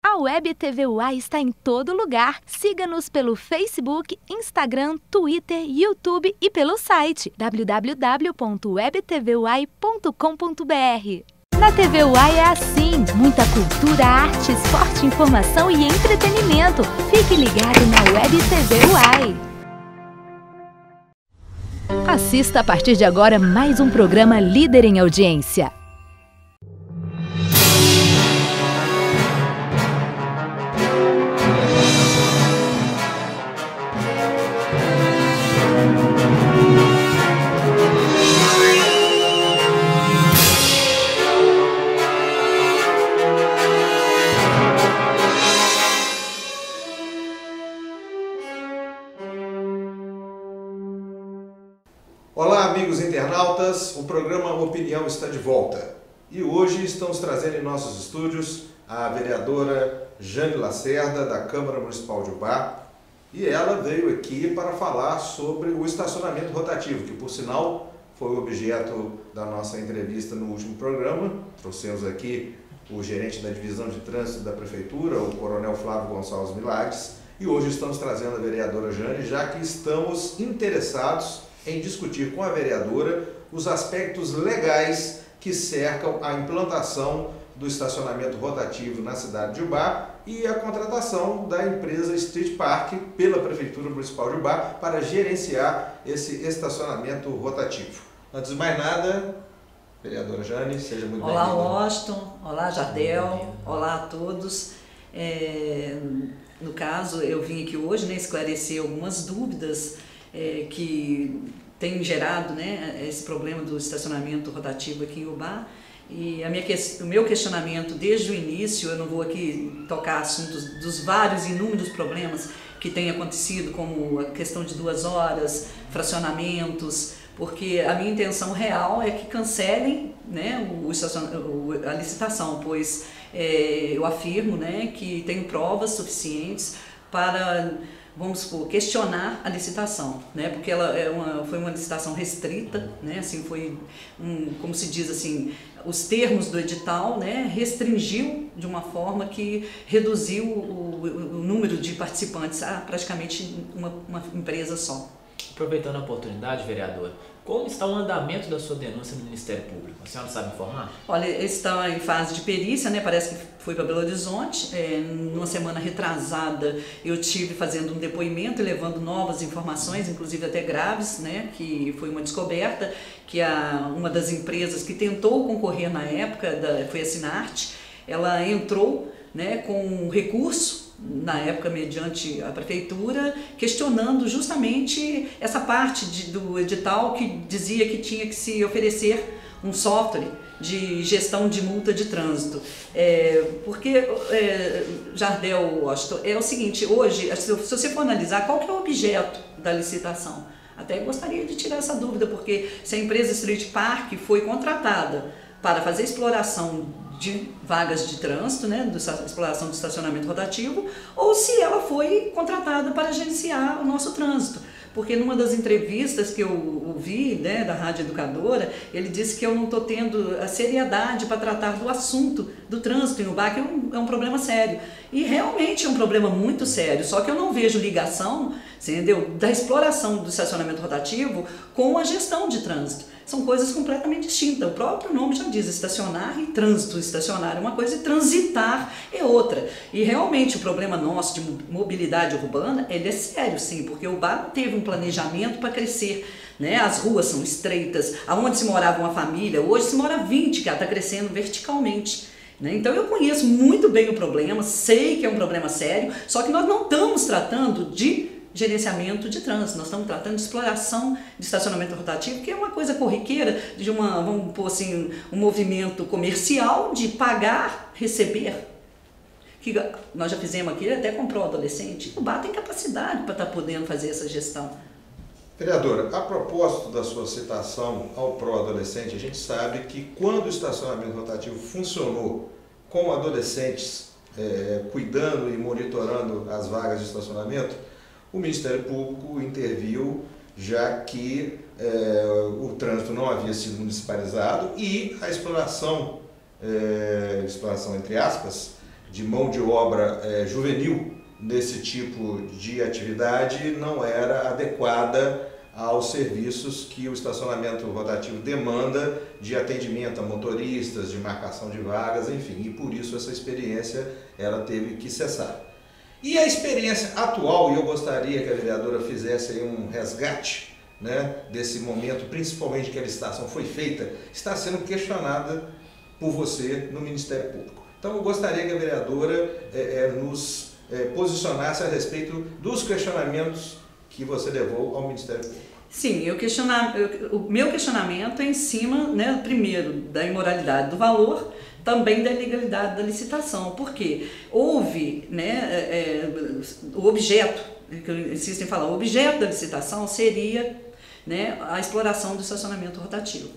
A Web TV Uai está em todo lugar. Siga-nos pelo Facebook, Instagram, Twitter, YouTube e pelo site www.webtvuai.com.br. Na TV Uai é assim, muita cultura, arte, esporte, informação e entretenimento. Fique ligado na Web TV Uai. Assista a partir de agora mais um programa líder em audiência. Olá, amigos internautas, o programa Opinião está de volta e hoje estamos trazendo em nossos estúdios a vereadora Jane Lacerda, da Câmara Municipal de Ubá, e ela veio aqui para falar sobre o estacionamento rotativo, que por sinal foi o objeto da nossa entrevista no último programa. Trouxemos aqui o gerente da Divisão de Trânsito da Prefeitura, o Coronel Flávio Gonçalves Milagres, e hoje estamos trazendo a vereadora Jane, já que estamos interessados em discutir com a vereadora os aspectos legais que cercam a implantação do estacionamento rotativo na cidade de Ubá e a contratação da empresa Street Park pela Prefeitura Municipal de Ubá para gerenciar esse estacionamento rotativo. Antes de mais nada, vereadora Jane, seja muito bem-vinda. Olá, Washington. Olá, Jardel. Olá a todos. No caso, eu vim aqui hoje, né, esclarecer algumas dúvidas que tem gerado, né, esse problema do estacionamento rotativo aqui em Ubá. E o meu questionamento desde o início, eu não vou aqui tocar assuntos dos vários inúmeros problemas que têm acontecido, como a questão de 2 horas, fracionamentos, porque a minha intenção real é que cancelem, né, a licitação, pois eu afirmo, né, que tenho provas suficientes para, vamos supor, questionar a licitação, né? Porque ela foi uma licitação restrita, né? Assim, foi como se diz assim, os termos do edital, né, restringiu de uma forma que reduziu o número de participantes a praticamente uma empresa só. Aproveitando a oportunidade, vereadora, como está o andamento da sua denúncia no Ministério Público? A senhora sabe informar? Olha, está em fase de perícia, né? Parece que foi para Belo Horizonte. Numa semana retrasada eu tive fazendo um depoimento e levando novas informações, inclusive até graves, né? Que foi uma descoberta que uma das empresas que tentou concorrer na época, foi a Sinarte, ela entrou, né, com um recurso na época mediante a prefeitura, questionando justamente essa parte do edital que dizia que tinha que se oferecer um software de gestão de multa de trânsito. Porque, Jardel, Washington, é o seguinte, hoje, se você for analisar qual que é o objeto da licitação, até gostaria de tirar essa dúvida, porque se a empresa Street Park foi contratada para fazer exploração de vagas de trânsito, né, exploração do estacionamento rotativo, ou se ela foi contratada para gerenciar o nosso trânsito. Porque numa das entrevistas que eu ouvi, né, da Rádio Educadora, ele disse que eu não estou tendo a seriedade para tratar do assunto do trânsito em Ubá, que é um problema sério. E realmente é um problema muito sério, só que eu não vejo ligação, entendeu, da exploração do estacionamento rotativo com a gestão de trânsito. São coisas completamente distintas. O próprio nome já diz, estacionar e trânsito. Estacionar é uma coisa e transitar é outra. E realmente o problema nosso de mobilidade urbana, ele é sério, sim, porque o Ubá não teve um planejamento para crescer, né? As ruas são estreitas, aonde se morava uma família, hoje se mora 20, que ela está crescendo verticalmente. Então eu conheço muito bem o problema, sei que é um problema sério, só que nós não estamos tratando de gerenciamento de trânsito, nós estamos tratando de exploração de estacionamento rotativo, que é uma coisa corriqueira de vamos pôr assim, um movimento comercial de pagar, receber, que nós já fizemos aqui, até com o pró-adolescente. O Ubá tem capacidade para estar podendo fazer essa gestão. Vereadora, a propósito da sua citação ao pró-adolescente, a gente sabe que quando o estacionamento rotativo funcionou com adolescentes cuidando e monitorando as vagas de estacionamento, o Ministério Público interviu, já que o trânsito não havia sido municipalizado e a exploração entre aspas, de mão de obra juvenil nesse tipo de atividade não era adequada aos serviços que o estacionamento rotativo demanda de atendimento a motoristas, de marcação de vagas, enfim, e por isso essa experiência ela teve que cessar. E a experiência atual, e eu gostaria que a vereadora fizesse aí um resgate, né, desse momento, principalmente que a licitação foi feita, está sendo questionada por você no Ministério Público. Então eu gostaria que a vereadora nos posicionasse a respeito dos questionamentos que você levou ao Ministério Público. Sim, o meu questionamento é em cima, né, primeiro, da imoralidade do valor, também da ilegalidade da licitação, porque houve, né, o objeto, que eu insisto em falar, o objeto da licitação seria, né, a exploração do estacionamento rotativo.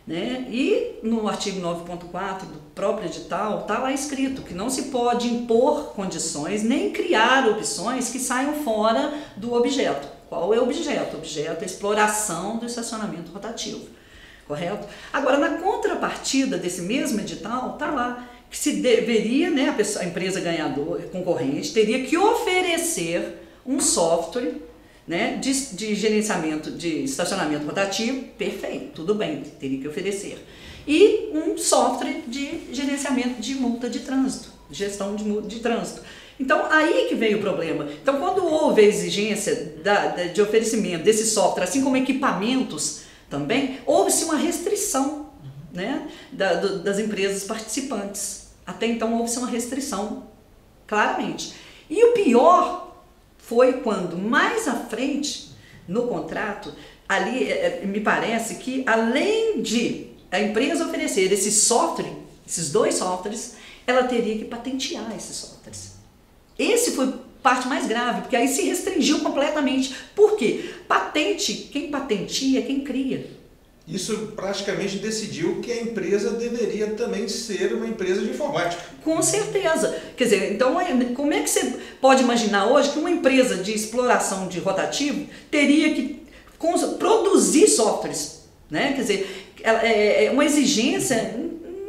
Né? E no artigo 9.4 do próprio edital está lá escrito que não se pode impor condições nem criar opções que saiam fora do objeto. Qual é o objeto? O objeto é a exploração do estacionamento rotativo, correto? Agora, na contrapartida desse mesmo edital, está lá que se deveria, né, a empresa ganhadora, concorrente, teria que oferecer um software, né, de gerenciamento de estacionamento rotativo, perfeito, tudo bem, teria que oferecer. E um software de gerenciamento de multa de trânsito, gestão de multa de trânsito. Então, aí que veio o problema. Então, quando houve a exigência de oferecimento desse software, assim como equipamentos também, houve-se uma restrição, né, das empresas participantes. Até então, houve-se uma restrição, claramente. E o pior foi quando, mais à frente, no contrato, ali me parece que, além de a empresa oferecer esse software, esses dois softwares, ela teria que patentear esses softwares. Esse foi a parte mais grave, porque aí se restringiu completamente. Por quê? Patente, quem patenteia é quem cria. Isso praticamente decidiu que a empresa deveria também ser uma empresa de informática. Com certeza. Quer dizer, então, como é que você pode imaginar hoje que uma empresa de exploração de rotativo teria que produzir softwares, né? Quer dizer, é uma exigência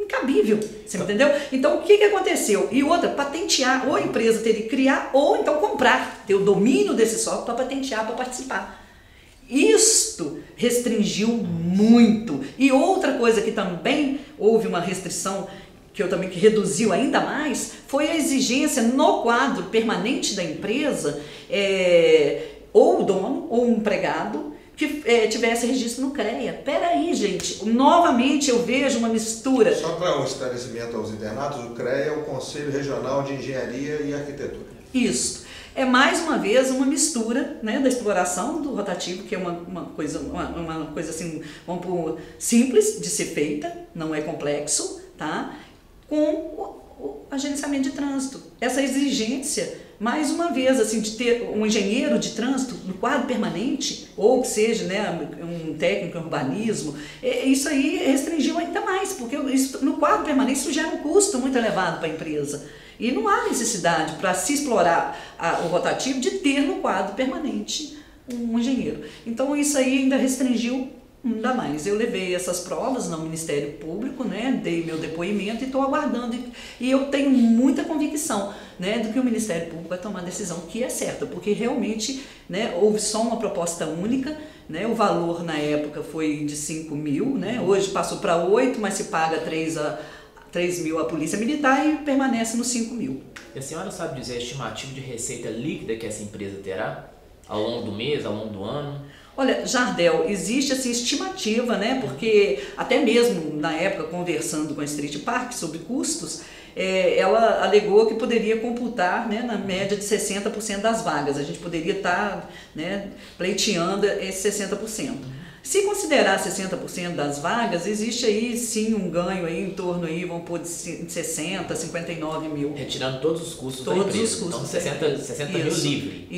incabível, você entendeu? Então, o que aconteceu? E outra, patentear, ou a empresa teria que criar, ou então comprar, ter o domínio desse software para patentear, para participar. Isto restringiu muito. E outra coisa que também houve uma restrição, que reduziu ainda mais, foi a exigência no quadro permanente da empresa, ou o dono, ou o empregado, que tivesse registro no CREA. Peraí, gente, novamente eu vejo uma mistura. Só para um esclarecimento aos internatos, o CREA é o Conselho Regional de Engenharia e Arquitetura. Isso. É mais uma vez uma mistura, né, da exploração do rotativo, que é uma coisa assim, vamos pôr, simples de ser feita, não é complexo, tá? Com o agenciamento de trânsito. Essa exigência, mais uma vez, assim, de ter um engenheiro de trânsito no quadro permanente, ou que seja, né, um técnico em urbanismo, isso aí restringiu ainda mais, porque no quadro permanente isso gera um custo muito elevado para a empresa. E não há necessidade, para se explorar o rotativo, de ter no quadro permanente um engenheiro. Então isso aí ainda restringiu ainda mais. Eu levei essas provas no Ministério Público, né, dei meu depoimento e estou aguardando. E eu tenho muita convicção, né, do que o Ministério Público vai tomar a decisão que é certa, porque realmente, né, houve só uma proposta única, né, o valor na época foi de 5 mil, né, hoje passou para 8, mas se paga 3 mil a Polícia Militar e permanece nos 5 mil. E a senhora sabe dizer a estimativa de receita líquida que essa empresa terá ao longo do mês, ao longo do ano? Olha, Jardel, existe essa estimativa, né? Porque até mesmo na época, conversando com a Street Park sobre custos, ela alegou que poderia computar, né, na média de 60% das vagas. A gente poderia estar, né, pleiteando esses 60%. Se considerar 60% das vagas, existe aí sim um ganho aí em torno aí, vamos pôr de 60, 59 mil. Retirando todos os custos da empresa. Todos os custos. Então 60 mil livre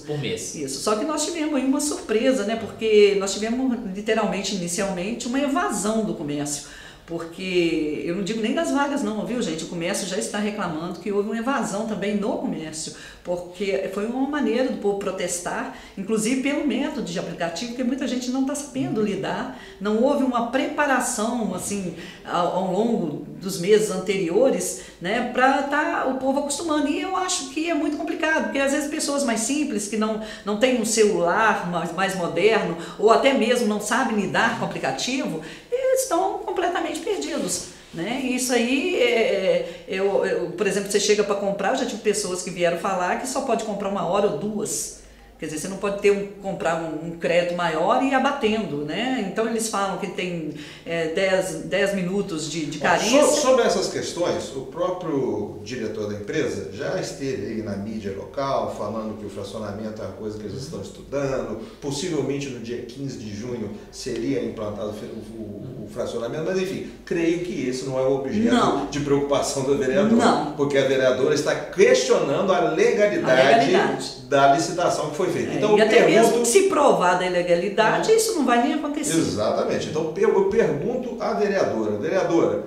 por mês. Isso. Só que nós tivemos aí uma surpresa, né? Porque nós tivemos literalmente, inicialmente, uma evasão do comércio. porque eu não digo nem das vagas não, viu gente? O comércio já está reclamando que houve uma evasão também no comércio, porque foi uma maneira do povo protestar, inclusive pelo método de aplicativo, que muita gente não está sabendo lidar, não houve uma preparação assim ao longo dos meses anteriores, né, para estar o povo acostumando, e eu acho que é muito complicado, porque às vezes pessoas mais simples, que não têm um celular mais moderno, ou até mesmo não sabem lidar com o aplicativo, eles estão completamente perdidos. Né? Isso aí, por exemplo, você chega para comprar, eu já tive pessoas que vieram falar que só pode comprar 1 hora ou 2. Quer dizer, você não pode comprar um crédito maior e ir abatendo, né? Então eles falam que tem 10 minutos de carência. Sobre essas questões, o próprio diretor da empresa já esteve aí na mídia local falando que o fracionamento é uma coisa que eles estão estudando, possivelmente no dia 15 de junho seria implantado o fracionamento, mas enfim, creio que esse não é o objeto de preocupação da vereadora, porque a vereadora está questionando a legalidade da licitação que foi feita. Então, e até mesmo que se provar da ilegalidade, isso não vai nem acontecer. Exatamente. Então eu pergunto à vereadora,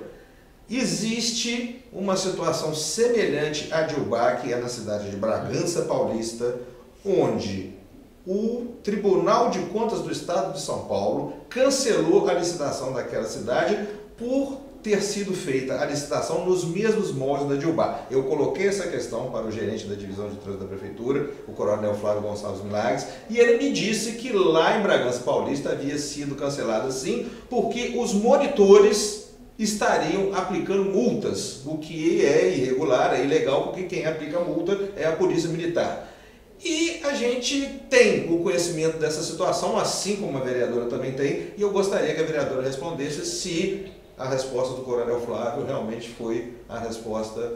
existe uma situação semelhante à de Ubá, que é na cidade de Bragança Paulista, onde o Tribunal de Contas do Estado de São Paulo cancelou a licitação daquela cidade por ter sido feita a licitação nos mesmos moldes da de Ubá. Eu coloquei essa questão para o gerente da divisão de trânsito da prefeitura, o coronel Flávio Gonçalves Milagres, e ele me disse que lá em Bragança Paulista havia sido cancelada sim, porque os monitores estariam aplicando multas, o que é irregular, é ilegal, porque quem aplica multa é a Polícia Militar. E a gente tem o conhecimento dessa situação, assim como a vereadora também tem, e eu gostaria que a vereadora respondesse se a resposta do coronel Flávio realmente foi a resposta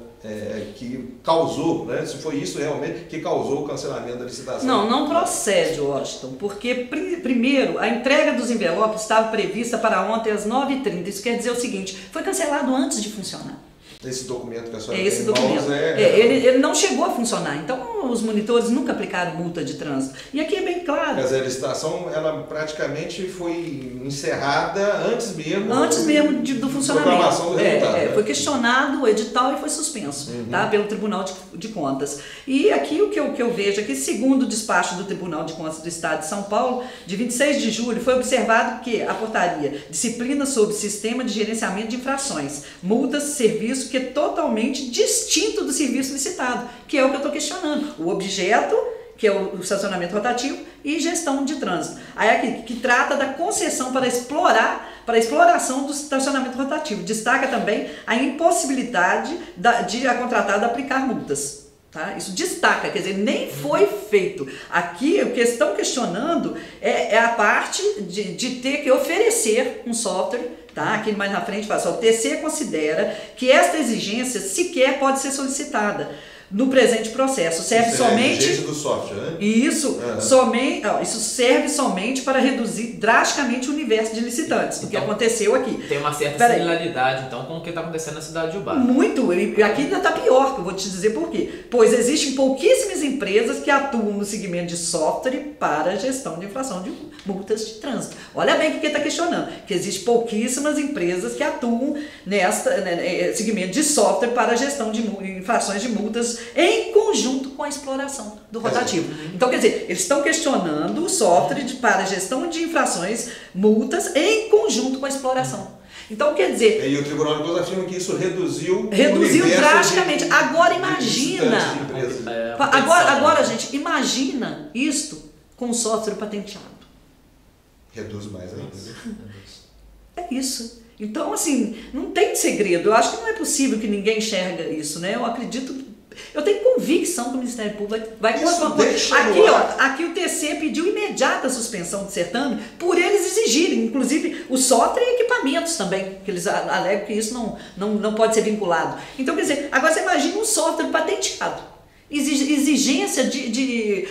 que causou, né? Se foi isso realmente que causou o cancelamento da licitação. Não procede, Washington, porque primeiro a entrega dos envelopes estava prevista para ontem às 9h30, isso quer dizer o seguinte, foi cancelado antes de funcionar. Esse documento que a senhora tem em mãos ele não chegou a funcionar, então os monitores nunca aplicaram multa de trânsito. E aqui é bem claro. Quer dizer, a licitação ela praticamente foi encerrada antes mesmo do funcionamento. Do resultado, foi questionado o edital e foi suspenso tá, pelo Tribunal de Contas. E aqui o que eu vejo é que, segundo o despacho do Tribunal de Contas do Estado de São Paulo, de 26 de julho, foi observado que a portaria Disciplina sobre Sistema de Gerenciamento de Infrações, multas, serviço que é totalmente distinto do serviço licitado, que é o que eu estou questionando. O objeto, que é o estacionamento rotativo, e gestão de trânsito. Aí aqui, que trata da concessão para a exploração do estacionamento rotativo. Destaca também a impossibilidade de a contratada aplicar multas. Tá? Isso destaca, quer dizer, nem foi feito. Aqui o que estão questionando é a parte de ter que oferecer um software. Tá? Aqui mais na frente fala só, o TC considera que esta exigência sequer pode ser solicitada no presente processo. Serve somente... do software, né? Isso serve somente para reduzir drasticamente o universo de licitantes, o que aconteceu aqui. Tem uma certa similaridade, então, com o que está acontecendo na cidade de Ubá. Muito, e aqui ainda está pior, que eu vou te dizer por quê. Pois existem pouquíssimas empresas que atuam no segmento de software para a gestão de infração de multas de trânsito. Olha bem o que está questionando, que existem pouquíssimas empresas que atuam neste segmento de software para a gestão de infrações de multas em conjunto com a exploração do rotativo. Então, quer dizer, eles estão questionando o software para a gestão de infrações, multas, em conjunto com a exploração. Então, quer dizer... E o Tribunal de Contas afirma que isso reduziu drasticamente. Agora, imagina... Agora, gente, imagina isto com o software patenteado. Reduz mais ainda. É isso. Então, assim, não tem segredo. Eu acho que não é possível que ninguém enxerga isso, né? Eu acredito... Eu tenho convicção que o Ministério Público vai... Aqui o TC pediu imediata suspensão do certame por eles exigirem, inclusive o software e equipamentos também, que eles alegam que isso não pode ser vinculado. Então, quer dizer, agora você imagina um software patenteado. Exigência de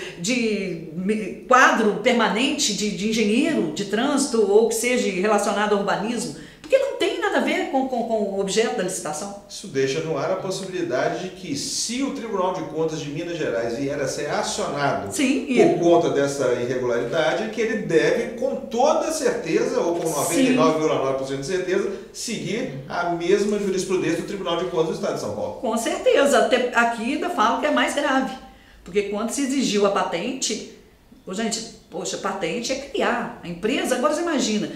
quadro permanente de engenheiro de trânsito ou que seja relacionado ao urbanismo, porque não tem na nada a ver com o objeto da licitação. Isso deixa no ar a possibilidade de que, se o Tribunal de Contas de Minas Gerais vier a ser acionado por conta dessa irregularidade, que ele deve, com toda certeza, ou com 99,9% de certeza, seguir a mesma jurisprudência do Tribunal de Contas do Estado de São Paulo. Com certeza. Até aqui ainda falo que é mais grave. Porque quando se exigiu a patente, gente, poxa, patente é criar. A empresa, agora você imagina,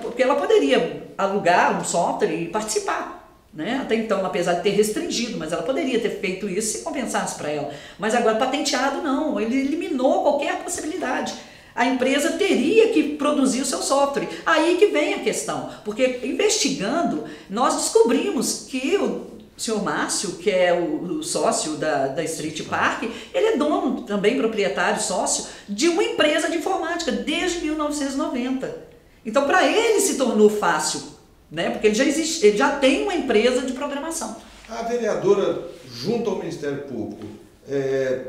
porque ela poderia alugar um software e participar, né? Até então, apesar de ter restringido, mas ela poderia ter feito isso se compensasse para ela. Mas agora, patenteado não, ele eliminou qualquer possibilidade. A empresa teria que produzir o seu software. Aí que vem a questão, porque investigando, nós descobrimos que o senhor Márcio, que é o sócio da Street Park, ele é dono, também proprietário, sócio, de uma empresa de informática desde 1990. Então, para ele se tornou fácil, né? Porque ele já tem uma empresa de programação. A vereadora, junto ao Ministério Público,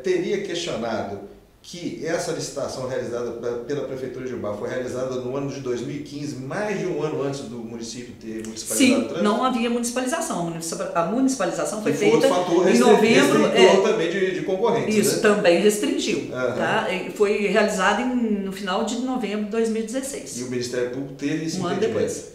teria questionado que essa licitação realizada pela Prefeitura de Ubá foi realizada no ano de 2015, mais de um ano antes do município ter municipalizado o trânsito? Sim, não havia municipalização. A municipalização foi feita fator em novembro. Também de concorrentes. Isso, né? também restringiu. Tá? Foi realizado no final de novembro de 2016. E o Ministério Público teve esse um ano depois.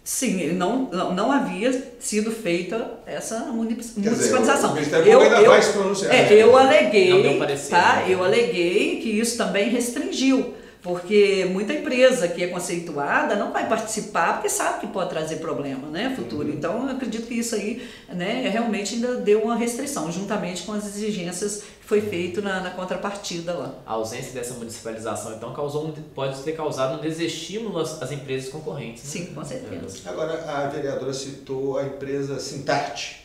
Sim, não havia sido feita essa municipalização. Dizer, o Ministério Público ainda vai se pronunciar. Eu aleguei, não deu parecer, tá? Né? Eu aleguei que isso também restringiu, porque muita empresa que é conceituada não vai participar porque sabe que pode trazer problema, né, futuro. Então, eu acredito que isso aí, né, realmente ainda deu uma restrição, juntamente com as exigências que foi feito na contrapartida lá. A ausência dessa municipalização, então, pode ter causado um desestímulo às empresas concorrentes. Né? Sim, com certeza. Agora, a vereadora citou a empresa Sinart.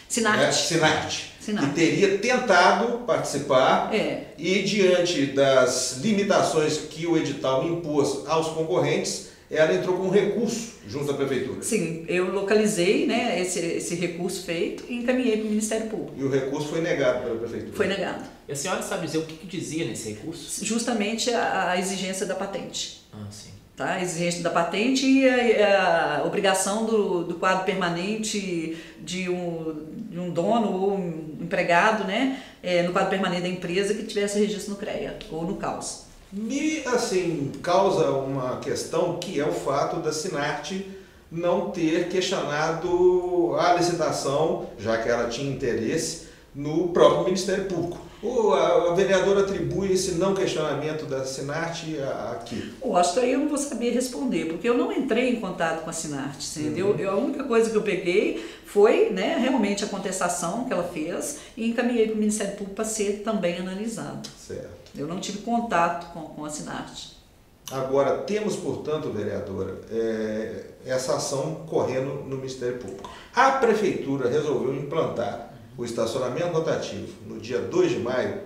Sinart. Que teria tentado participar e, diante das limitações que o edital impôs aos concorrentes, ela entrou com um recurso junto à Prefeitura. Sim, eu localizei, né, esse recurso feito e encaminhei para o Ministério Público. E o recurso foi negado pela Prefeitura? Foi negado. E a senhora sabe dizer o que dizia nesse recurso? Justamente a exigência da patente. Sim. Tá? A exigência da patente e a obrigação do quadro permanente de um dono ou um empregado, né, no quadro permanente da empresa que tivesse registro no CREA ou no CAUS. Me, assim, causa uma questão que é o fato da Sinart não ter questionado a licitação, já que ela tinha interesse, no próprio Ministério Público. A vereadora atribui esse não questionamento da Sinart aqui? Eu acho que aí eu não vou saber responder, porque eu não entrei em contato com a Sinart, entendeu? A única coisa que eu peguei foi, né, realmente a contestação que ela fez e encaminhei para o Ministério Público para ser também analisado. Certo. Eu não tive contato com a Sinart. Agora, temos, portanto, vereadora, essa ação correndo no Ministério Público. A Prefeitura resolveu implantar o estacionamento rotativo no dia 2 de maio.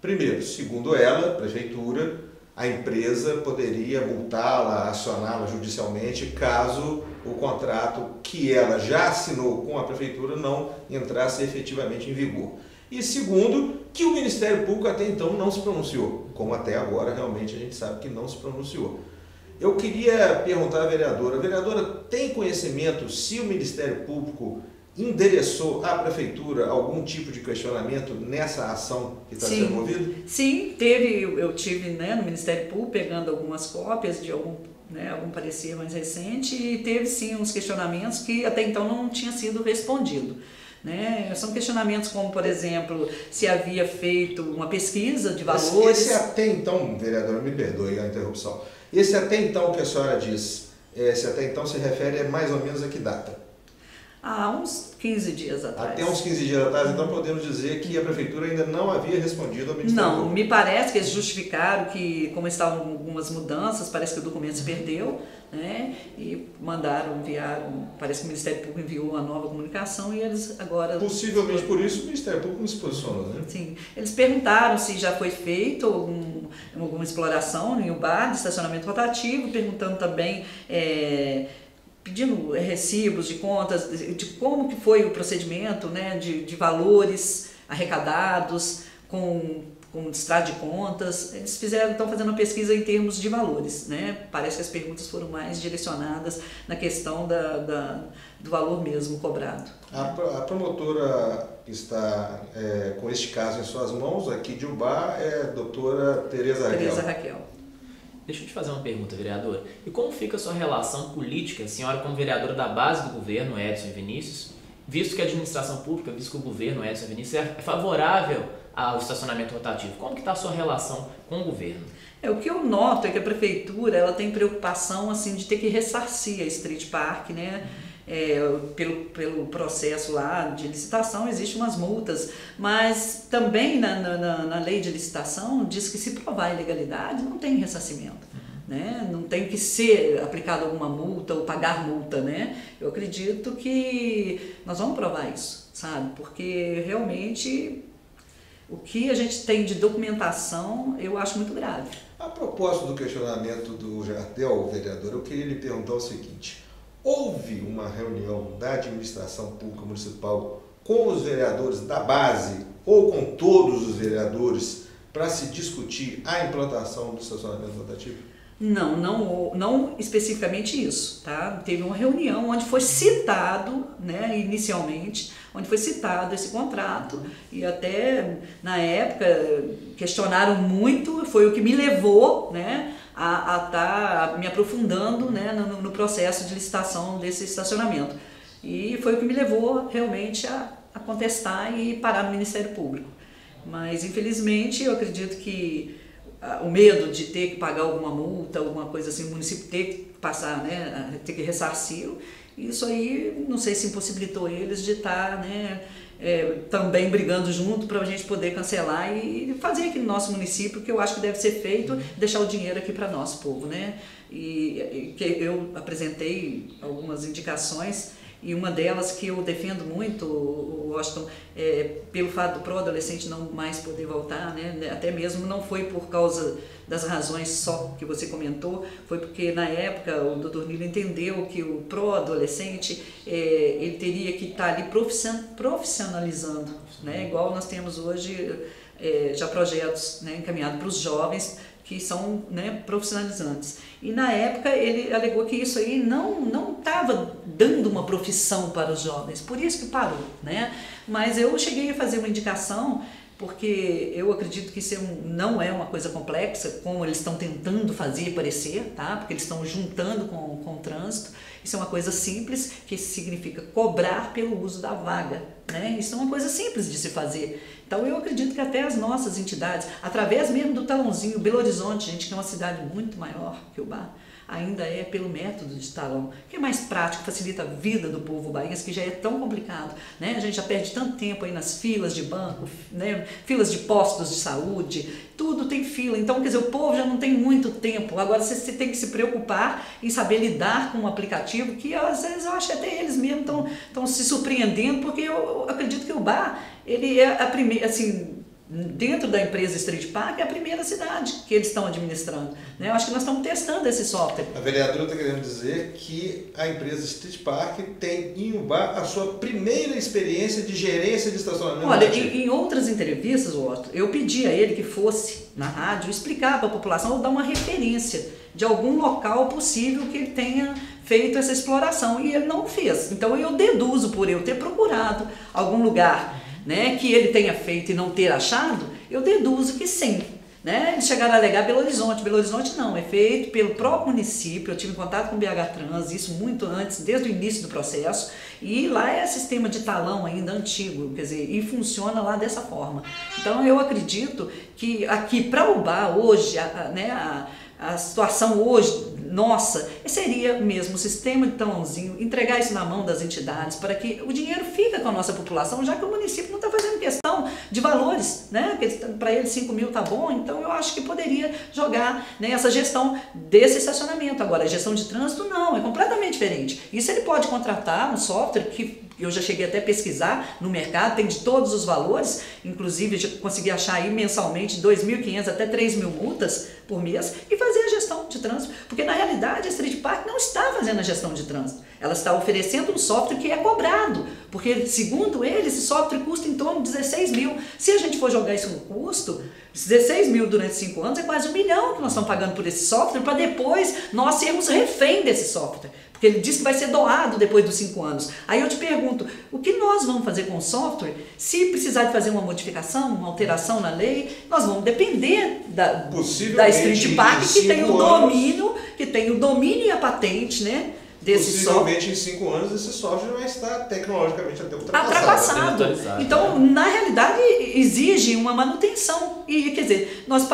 Primeiro, segundo ela, a Prefeitura, a empresa poderia multá-la, acioná-la judicialmente, caso o contrato que ela já assinou com a Prefeitura não entrasse efetivamente em vigor. E segundo, que o Ministério Público até então não se pronunciou, como até agora realmente a gente sabe que não se pronunciou. Eu queria perguntar à vereadora, tem conhecimento se o Ministério Público endereçou à Prefeitura algum tipo de questionamento nessa ação que está sendo movida? Sim, eu tive, né, no Ministério Público pegando algumas cópias de algum parecer mais recente e teve sim uns questionamentos que até então não tinha sido respondido. Né? São questionamentos como, por exemplo, se havia feito uma pesquisa de valores. Esse até então, vereadora, me perdoe a interrupção, esse até então que a senhora diz, esse até então se refere a mais ou menos a que data? Há uns 15 dias atrás. Até uns 15 dias atrás, então podemos dizer que a Prefeitura ainda não havia respondido ao Ministério Público. Não, me parece que eles justificaram que, como estavam algumas mudanças, parece que o documento se perdeu, né? E enviaram, parece que o Ministério Público enviou uma nova comunicação e eles agora... Possivelmente por isso o Ministério Público não se posicionou, né? Sim, eles perguntaram se já foi feito alguma exploração em Ubá de estacionamento rotativo, perguntando também... pedindo recibos de contas, de como que foi o procedimento, né, de valores arrecadados, com como extrato de contas. Eles estão fazendo uma pesquisa em termos de valores, né? Parece que as perguntas foram mais direcionadas na questão do valor mesmo cobrado. A promotora que está com este caso em suas mãos, aqui de Ubá, é a doutora Tereza Raquel. Deixa eu te fazer uma pergunta, vereadora. E como fica a sua relação política, a senhora como vereadora da base do governo, Edson e Vinícius, visto que a administração pública, visto que o governo, Edson e Vinícius, é favorável ao estacionamento rotativo? Como que está a sua relação com o governo? O que eu noto é que a prefeitura ela tem preocupação assim, de ter que ressarcir a Street Park, né? Pelo processo lá de licitação existem umas multas, mas também na lei de licitação diz que se provar ilegalidade não tem ressarcimento, né? Não tem que ser aplicada alguma multa ou pagar multa, né? Eu acredito que nós vamos provar isso, sabe? Porque realmente o que a gente tem de documentação eu acho muito grave. A propósito do questionamento do Jardel, vereador, eu queria lhe perguntar o seguinte: houve uma reunião da administração pública municipal com os vereadores da base ou com todos os vereadores para se discutir a implantação do estacionamento rotativo? Não especificamente isso, tá? Teve uma reunião onde foi citado, né, inicialmente, onde foi citado esse contrato e até na época questionaram muito, foi o que me levou, né, a estar me aprofundando, né, no processo de licitação desse estacionamento. E foi o que me levou realmente a contestar e parar no Ministério Público. Mas infelizmente eu acredito que o medo de ter que pagar alguma multa, alguma coisa assim, o município ter que passar, né, ter que ressarci-lo, isso aí não sei se impossibilitou eles de estar, né, também brigando junto para a gente poder cancelar e fazer aqui no nosso município, que eu acho que deve ser feito, deixar o dinheiro aqui para nosso povo, né? E que eu apresentei algumas indicações e uma delas que eu defendo muito, Washington, pelo fato do pró-adolescente não mais poder voltar, né? Até mesmo não foi por causa das razões só que você comentou, foi porque na época o Dr. Nilo entendeu que o pró-adolescente ele teria que estar ali profissionalizando, né? Igual nós temos hoje já projetos, né, encaminhados para os jovens que são, né, profissionalizantes. E na época ele alegou que isso aí não estava dando uma profissão para os jovens, por isso que parou, né? Mas eu cheguei a fazer uma indicação, porque eu acredito que isso não é uma coisa complexa, como eles estão tentando fazer parecer, tá? Porque eles estão juntando com o trânsito. Isso é uma coisa simples, que significa cobrar pelo uso da vaga, né? Isso é uma coisa simples de se fazer. Então eu acredito que até as nossas entidades, através mesmo do talãozinho, Belo Horizonte, gente, que é uma cidade muito maior que Ubá, ainda é pelo método de talão, que é mais prático, facilita a vida do povo ubaense, que já é tão complicado, né? A gente já perde tanto tempo aí nas filas de banco, né? Filas de postos de saúde, tudo tem fila, então quer dizer, o povo já não tem muito tempo, agora você tem que se preocupar em saber lidar com um aplicativo que às vezes eu acho que até eles mesmos estão se surpreendendo, porque eu acredito que o Ubá, ele é a primeira, assim, dentro da empresa Street Park é a primeira cidade que eles estão administrando, né? Eu acho que nós estamos testando esse software. A vereadora está querendo dizer que a empresa Street Park tem em Ubá a sua primeira experiência de gerência de estacionamento. Olha, em outras entrevistas, Otto, eu pedi a ele que fosse na rádio explicar para a população ou dar uma referência de algum local possível que ele tenha feito essa exploração, e ele não fez. Então eu deduzo, por eu ter procurado algum lugar, né, que ele tenha feito e não ter achado, eu deduzo que sim, né? Eles chegaram a alegar Belo Horizonte não, é feito pelo próprio município. Eu tive contato com o BH Trans, isso muito antes, desde o início do processo, e lá é sistema de talão ainda antigo, quer dizer, e funciona lá dessa forma. Então eu acredito que aqui para Ubá hoje, a situação hoje nossa seria mesmo o sistema de talãozinho, entregar isso na mão das entidades para que o dinheiro fique com a nossa população, já que o município não está fazendo questão de valores, né? Para ele 5 mil tá bom, então eu acho que poderia jogar, né, essa gestão desse estacionamento. Agora, a gestão de trânsito não, é completamente diferente. Isso ele pode contratar um software que eu já cheguei até a pesquisar no mercado, tem de todos os valores, inclusive já consegui achar aí mensalmente 2.500 até 3.000 multas por mês e fazer a gestão de trânsito, porque na realidade a Street Park não está fazendo a gestão de trânsito. Ela está oferecendo um software que é cobrado, porque, segundo ele, esse software custa em torno de 16 mil. Se a gente for jogar isso no custo, 16 mil durante 5 anos é quase 1 milhão que nós estamos pagando por esse software, para depois nós sermos refém desse software. Porque ele diz que vai ser doado depois dos 5 anos. Aí eu te pergunto, o que nós vamos fazer com o software? Se precisar de fazer uma modificação, uma alteração na lei, nós vamos depender da Street Park, que tem o domínio e a patente, né? Possivelmente em 5 anos esse software vai estar tecnologicamente até ultrapassado. Então, na realidade, exige uma manutenção. E, quer dizer, nós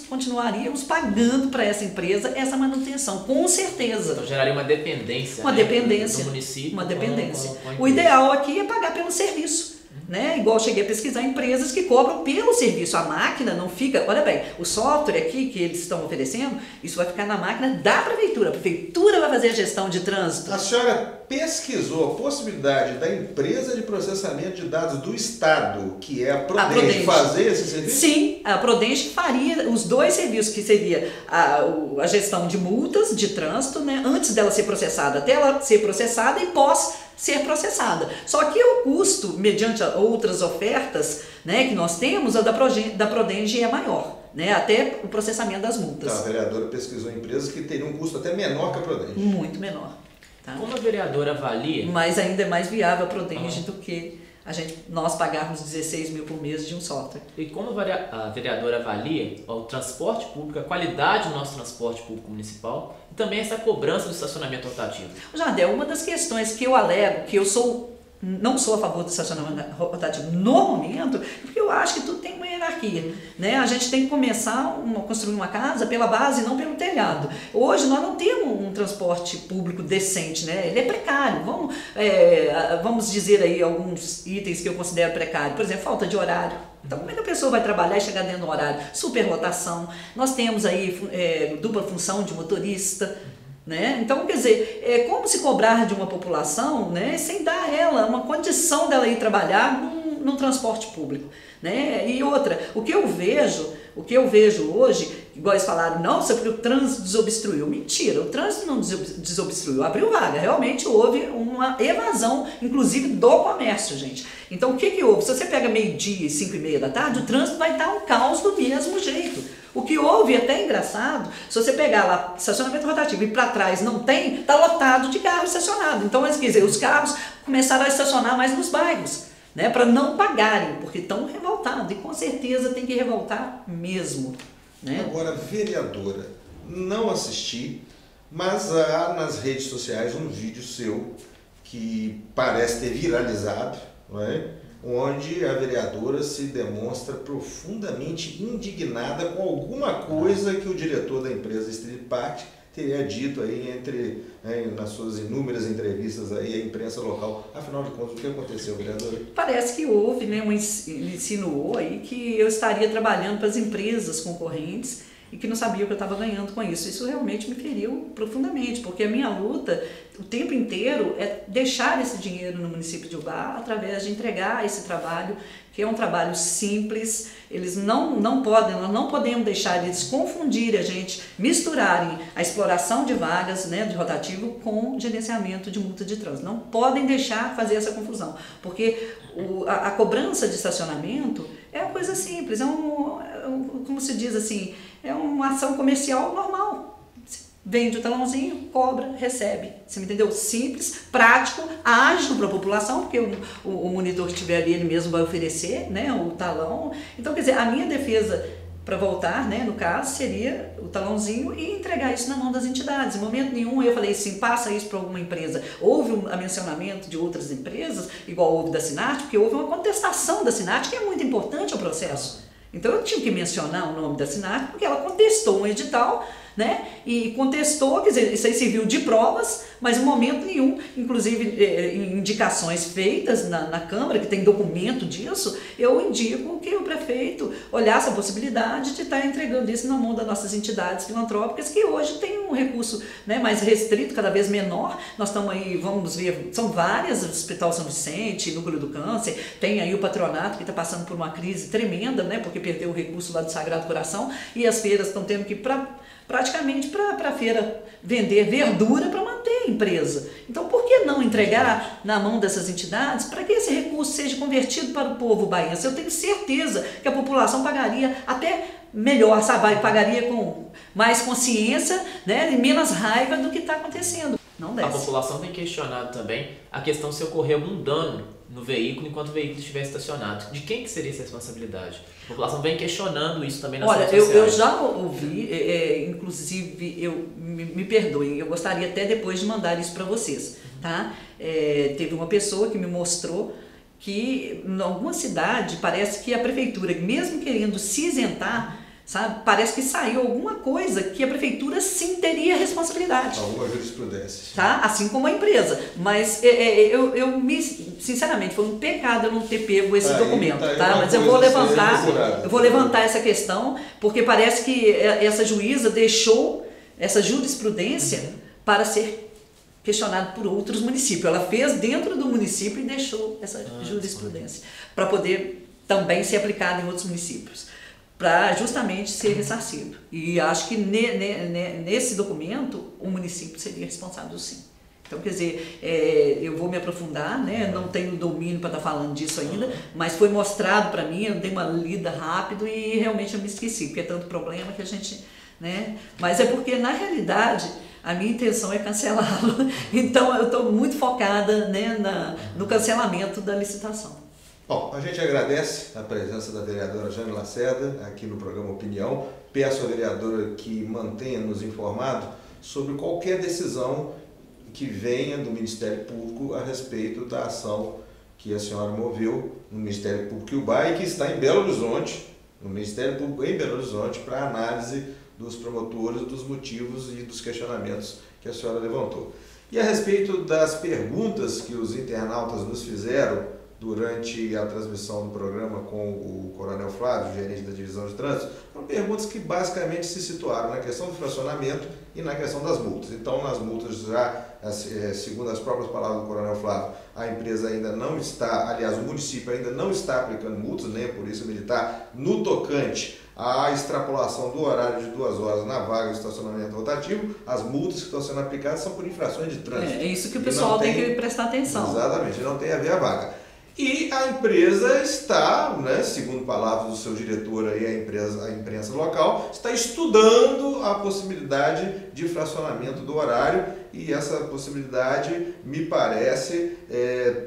continuaríamos pagando para essa empresa essa manutenção, com certeza. Então geraria uma dependência. Do município. Uma dependência. O ideal aqui é pagar pelo serviço. Né? Igual eu cheguei a pesquisar empresas que cobram pelo serviço. A máquina não fica... Olha bem, o software aqui que eles estão oferecendo, isso vai ficar na máquina da prefeitura. A prefeitura vai fazer a gestão de trânsito. A senhora pesquisou a possibilidade da empresa de processamento de dados do Estado, que é a Prodenge, fazer esse serviço? Sim, a Prodenge faria os 2 serviços, que seria a gestão de multas de trânsito, né? Antes dela ser processada, até ela ser processada e pós ser processada. Só que o custo, mediante outras ofertas, né, que nós temos, a da Prodenge é maior, né, até o processamento das multas. Então, a vereadora pesquisou empresas que teriam um custo até menor que a Prodenge. Muito menor. Tá? Como a vereadora avalia? Mas ainda é mais viável a Prodenge do que nós pagarmos 16 mil por mês de um software. E como a vereadora avalia o transporte público, a qualidade do nosso transporte público municipal e também essa cobrança do estacionamento rotativo? Jardel, uma das questões que eu alego, que eu não sou a favor do estacionamento rotativo no momento, porque eu acho que tudo tem uma hierarquia, né? A gente tem que começar a construir uma casa pela base e não pelo telhado. Hoje nós não temos um transporte público decente, né? Ele é precário. Vamos dizer aí alguns itens que eu considero precário. Por exemplo, falta de horário. Então, como é que a pessoa vai trabalhar e chegar dentro do horário? Superlotação. Nós temos aí dupla função de motorista. Né? Então, quer dizer, como se cobrar de uma população, né, sem dar a ela uma condição dela ir trabalhar no transporte público, né? E outra, o que eu vejo hoje, igual eles falaram, não, isso é porque o trânsito desobstruiu. Mentira, o trânsito não desobstruiu, abriu vaga. Realmente houve uma evasão, inclusive do comércio, gente. Então, o que houve? Se você pega meio-dia e 5h30 da tarde, o trânsito vai estar um caos do mesmo jeito. O que houve, até engraçado, se você pegar lá estacionamento rotativo e para trás não tem, está lotado de carro estacionado. Então, quer dizer, os carros começaram a estacionar mais nos bairros, né, para não pagarem, porque estão revoltados. E com certeza tem que revoltar mesmo. Né? Agora, vereadora, não assisti, mas há nas redes sociais um vídeo seu que parece ter viralizado, não é? Onde a vereadora se demonstra profundamente indignada com alguma coisa que o diretor da empresa Street Park teria dito aí nas suas inúmeras entrevistas aí à imprensa local. Afinal de contas, o que aconteceu, vereadora? Parece que houve, né, insinuou aí que eu estaria trabalhando para as empresas concorrentes e que não sabia o que eu estava ganhando com isso. Isso realmente me feriu profundamente, porque a minha luta o tempo inteiro é deixar esse dinheiro no município de Ubá através de entregar esse trabalho, que é um trabalho simples. Eles não podem, nós não podemos deixar eles confundirem a gente, misturarem a exploração de vagas, né, de rotativo com gerenciamento de multa de trânsito. Não podem deixar fazer essa confusão, porque a cobrança de estacionamento é uma coisa simples, como se diz assim, é uma ação comercial normal. Vende o talãozinho, cobra, recebe. Você me entendeu? Simples, prático, ágil para a população, porque o monitor que estiver ali, ele mesmo vai oferecer, né, o talão. Então, quer dizer, a minha defesa para voltar, né, no caso, seria o talãozinho e entregar isso na mão das entidades. Em momento nenhum eu falei assim, passa isso para alguma empresa. Houve um mencionamento de outras empresas, igual houve da Sinart, porque houve uma contestação da Sinart, que é muito importante ao processo. Então eu tinha que mencionar o nome da Sinart, porque ela contestou um edital, né? E contestou, quer dizer, isso aí serviu de provas, mas em momento nenhum, inclusive indicações feitas na Câmara, que tem documento disso, eu indico que o prefeito olhasse a possibilidade de estar entregando isso na mão das nossas entidades filantrópicas, que hoje tem um recurso, né, mais restrito, cada vez menor. Nós estamos aí, vamos ver, são várias, o Hospital São Vicente, Núcleo do Câncer, tem aí o patronato que está passando por uma crise tremenda, né, porque perdeu o recurso lá do Sagrado Coração, e as feiras estão tendo que praticamente para a feira vender verdura para manter qualquer empresa. Então, por que não entregar na mão dessas entidades para que esse recurso seja convertido para o povo baiense? Eu tenho certeza que a população pagaria até melhor, sabe? Pagaria com mais consciência, né? E menos raiva do que está acontecendo. Não desce. A população tem questionado também a questão se ocorrer algum dano no veículo enquanto o veículo estiver estacionado. De quem que seria essa responsabilidade? A população vem questionando isso também nas redes sociais. Eu já ouvi, inclusive, me perdoem, eu gostaria até depois de mandar isso para vocês, tá? Teve uma pessoa que me mostrou que em alguma cidade parece que a prefeitura, mesmo querendo se isentar, sabe, parece que saiu alguma coisa que a prefeitura sim teria responsabilidade. Alguma jurisprudência. Tá? Assim como a empresa. Mas sinceramente, foi um pecado eu não ter pego esse documento. Tá? Mas eu vou levantar essa questão, porque parece que essa juíza deixou essa jurisprudência para ser questionado por outros municípios. Ela fez dentro do município e deixou essa jurisprudência para poder também ser aplicada em outros municípios, para justamente ser ressarcido. E acho que nesse documento o município seria responsável sim. Então, quer dizer, eu vou me aprofundar, né? Não tenho domínio para estar falando disso ainda, mas foi mostrado para mim, eu dei uma lida rápido e realmente eu me esqueci, porque é tanto problema que a gente... né? Mas é porque, na realidade, a minha intenção é cancelá-lo. Então, eu estou muito focada, né, no cancelamento da licitação. Bom, a gente agradece a presença da vereadora Jane Lacerda aqui no programa Opinião. Peço à vereadora que mantenha-nos informados sobre qualquer decisão que venha do Ministério Público a respeito da ação que a senhora moveu no Ministério Público Iubá e que está em Belo Horizonte, no Ministério Público em Belo Horizonte, para análise dos promotores, dos motivos e dos questionamentos que a senhora levantou. E a respeito das perguntas que os internautas nos fizeram durante a transmissão do programa com o Coronel Flávio, gerente da Divisão de Trânsito, foram perguntas que basicamente se situaram na questão do fracionamento e na questão das multas. Então, nas multas já, segundo as próprias palavras do Coronel Flávio, a empresa ainda não está, aliás, o município ainda não está aplicando multas, nem a Polícia Militar, no tocante à extrapolação do horário de 2 horas na vaga de estacionamento rotativo. As multas que estão sendo aplicadas são por infrações de trânsito. É isso que o pessoal tem que prestar atenção. Exatamente, não tem a ver a vaga. E a empresa está, né, segundo palavras do seu diretor aí, a imprensa local, está estudando a possibilidade de fracionamento do horário e essa possibilidade, me parece,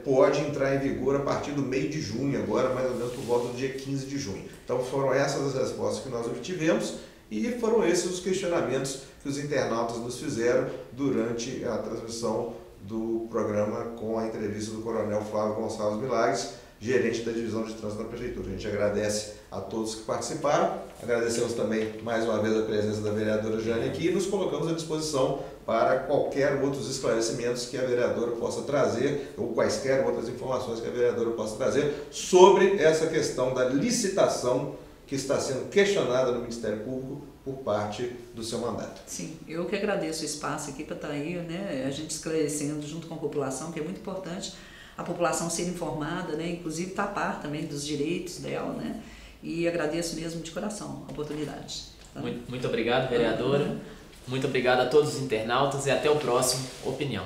pode entrar em vigor a partir do meio de junho, agora mais ou menos por volta do dia 15 de junho. Então foram essas as respostas que nós obtivemos e foram esses os questionamentos que os internautas nos fizeram durante a transmissão do programa com a entrevista do Coronel Flávio Gonçalves Milagres, gerente da Divisão de Trânsito da Prefeitura. A gente agradece a todos que participaram, agradecemos também mais uma vez a presença da vereadora Jane aqui e nos colocamos à disposição para qualquer outros esclarecimentos que a vereadora possa trazer ou quaisquer outras informações que a vereadora possa trazer sobre essa questão da licitação que está sendo questionada no Ministério Público por parte do seu mandato. Sim, eu que agradeço o espaço aqui para estar aí, né, a gente esclarecendo junto com a população, que é muito importante a população ser informada, né, inclusive estar a par também dos direitos dela, né, e agradeço mesmo de coração a oportunidade. Tá? Muito obrigado, vereadora. Muito obrigado a todos os internautas e até o próximo Opinião.